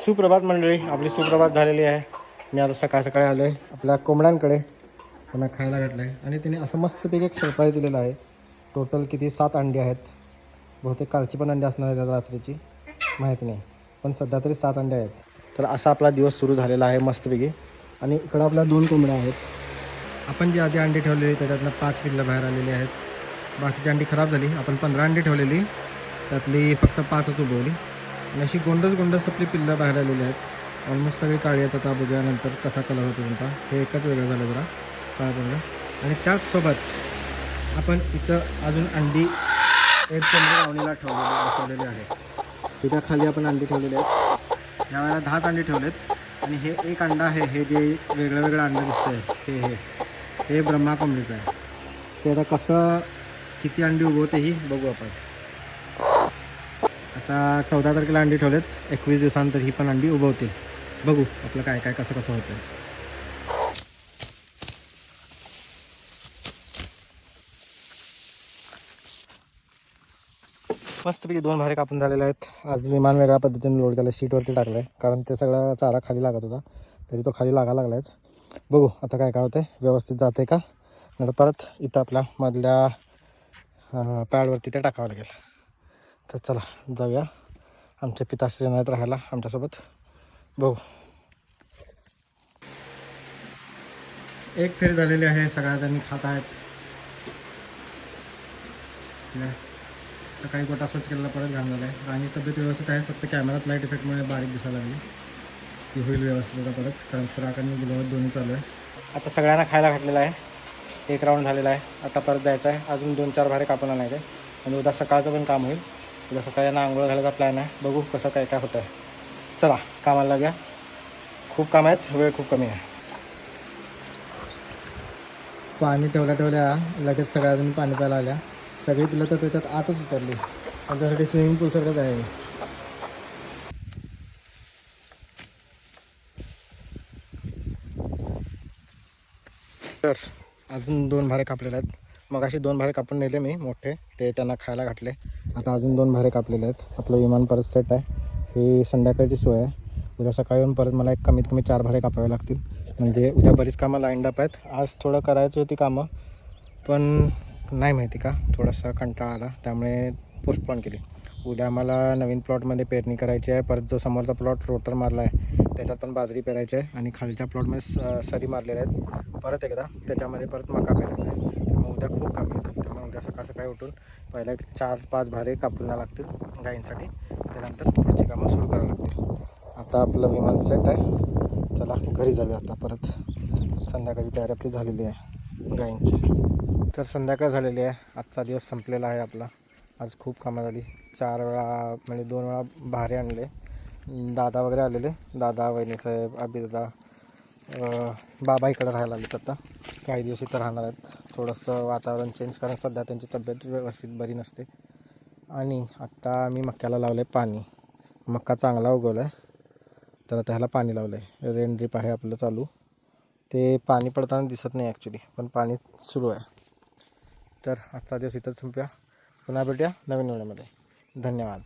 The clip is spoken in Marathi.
सुप्रभात मंडळी, आपली सुप्रभात झालेली आहे. मी आता सकाळ सकाळी आलो आहे आपल्या कोंबड्यांकडे, त्यांना खायला घातलं आहे आणि तिने असं मस्तपैकी एक सरप्राईज दिलेलं आहे. टोटल किती 7 अंडी आहेत. बहुतेक कालची पण अंडी असणार आहेत रात्रीची, माहीत नाही, पण सध्या तरी 7 अंडे आहेत. तर असा आपला दिवस सुरू झालेला आहे मस्तपैकी. आणि इकडं आपल्या 2 कोंबड्या आहेत. आपण जी आधी अंडी ठेवलेली त्याच्यातनं 5 पिल्लं बाहेर आलेली आहेत. बाकीची अंडी खराब झाली. आपण 15 अंडी ठेवलेली, त्यातली फक्त 5च उगवली आणि अशी गोंडस आपली पिल्लं बाहेर आलेली आहेत. ऑलमोस्ट सगळी काळी आहेत. आता बघूया नंतर कसा कलर होतो त्यांचा. हे एकच वेगळं झालं जरा काळं. आणि त्याचसोबत आपण इथं अजून अंडी एक कोंबडी लावणीला बसवलेली आहे. तिथं खाली आपण अंडी ठेवलेली आहेत. यावेळेला 10 अंडी ठेवलेत. आणि हे एक अंडा आहे, हे जे वेगळं अंडं दिसतं आहे हे ब्रह्मा कोंबडीचं आहे. ते आता कसं किती अंडी उगवते ही बघू आपण. आता 14 तारखेला अंडी ठेवलेत, 21 दिवसानंतर ही पण अंडी उगवतील. बघू आपलं काय कसं होतं. मस्तपैकी 2 भारे कापून झालेले आहेत. आज विमान वेगळ्या पद्धतीने लोड केलं, शीटवरती टाकलं आहे, कारण ते सगळा चारा खाली लागत होता, तरी तो खाली लागला आहेच. बघू आता काय होतं आहे, व्यवस्थित जाते का, नंतर परत इथं आपल्या मधल्या पॅडवरती ते टाकावं लागेल. तर चला जाऊया, आमच्या पिताश्री नाहीत राहायला आमच्यासोबत. बघू. एक फेर झालेली आहे, सगळ्या जणी खात आहेत. सकाळी गोटा स्वच्छ केलेला परत घाण झाला आहे. आणि तब्येत व्यवस्थित आहे, फक्त कॅमेरात लाईट इफेक्टमुळे बारीक दिसायला लागली. ती होईल व्यवस्थित परत, कारण सराक आणि गुलाबात दोन्ही चालू आहे. आता सगळ्यांना खायला घातलेलं आहे. एक राऊंड झालेला आहे. आता परत जायचं आहे. अजून 2-4 भारे कापून आणायचे आणि उद्या सकाळचं पण काम होईल. उद्या सकाळी यांना आंघोळ घालायचा प्लॅन आहे. बघू कसं काय होतं आहे. चला कामाला लागूया. खूप काम आहेत, वेळ खूप कमी आहे. पाणी ठेवल्या लगेच सगळ्याजणी पाणी प्यायला आल्या. सगळी पिलं तर त्याच्यात आतच उतरली. आमच्यासाठी स्विमिंग पूलसारखंच आहे. तर अजून 2 भारे कापलेले आहेत. मग अशी 2 भारे कापून नेले मी मोठे, ते त्यांना खायला घातले. आता अजून 2 भारे कापलेले आहेत. आपलं विमान परत सेट आहे. ही संध्याकाळची सोय आहे. उद्या सकाळी येऊन परत मला कमीत कमी 4 भारे कापावे लागतील. म्हणजे उद्या बरीच कामं लाईंड अप आहेत. आज थोडं करायची होती कामं, पण नाही माहिती का थोडासा कंटाळा आला, त्यामुळे पोस्टपोन केली. उद्या आम्हाला नवीन प्लॉटमध्ये पेरणी करायची आहे. परत जो समोरचा प्लॉट रोटर मारला आहे त्याच्यात पण बाजरी पेरायची आहे. आणि खालच्या प्लॉटमध्ये सरी मारलेल्या आहेत. परत एकदा त्याच्यामध्ये परत मका पेरायचा आहे. त्यामुळे उद्या खूप काम आहे. त्यामुळे उद्या सकाळी उठून पहिला 4-5 भारे कापून लागतील गायींसाठी. त्यानंतर पुढची कामं सुरू करावं लागतील. आता आपलं विमान सेट आहे. चला घरी जाऊया आता. परत संध्याकाळची तयारी आपली झालेली आहे गायींची. तर संध्याकाळ झालेली आहे. आजचा दिवस संपलेला आहे आपला. आज खूप कामं झाली. 4 वेळा म्हणजे 2 वेळा भारे आणले. दादा वगैरे आलेले, दादा, वहिनीसाहेब, अभिदादा, बाबा इकडे राहायला आलेत. आता काही दिवस इथं राहणार आहेत. थोडंसं वातावरण चेंज, कारण सध्या त्यांची तब्येत व्यवस्थित बरी नसते. आणि आत्ता मी मक्याला लावलं आहे पाणी. मक्का चांगला उगवला आहे, तर आता ह्याला पाणी लावलं आहे. रेन ड्रिप आहे आपलं चालू. ते पाणी पडताना दिसत नाही ॲक्च्युली, पण पाणी सुरू आहे. तर आजचा दिवस इथंच संपूया. पुन्हा भेटूया नवीन व्हिडिओमध्ये. धन्यवाद.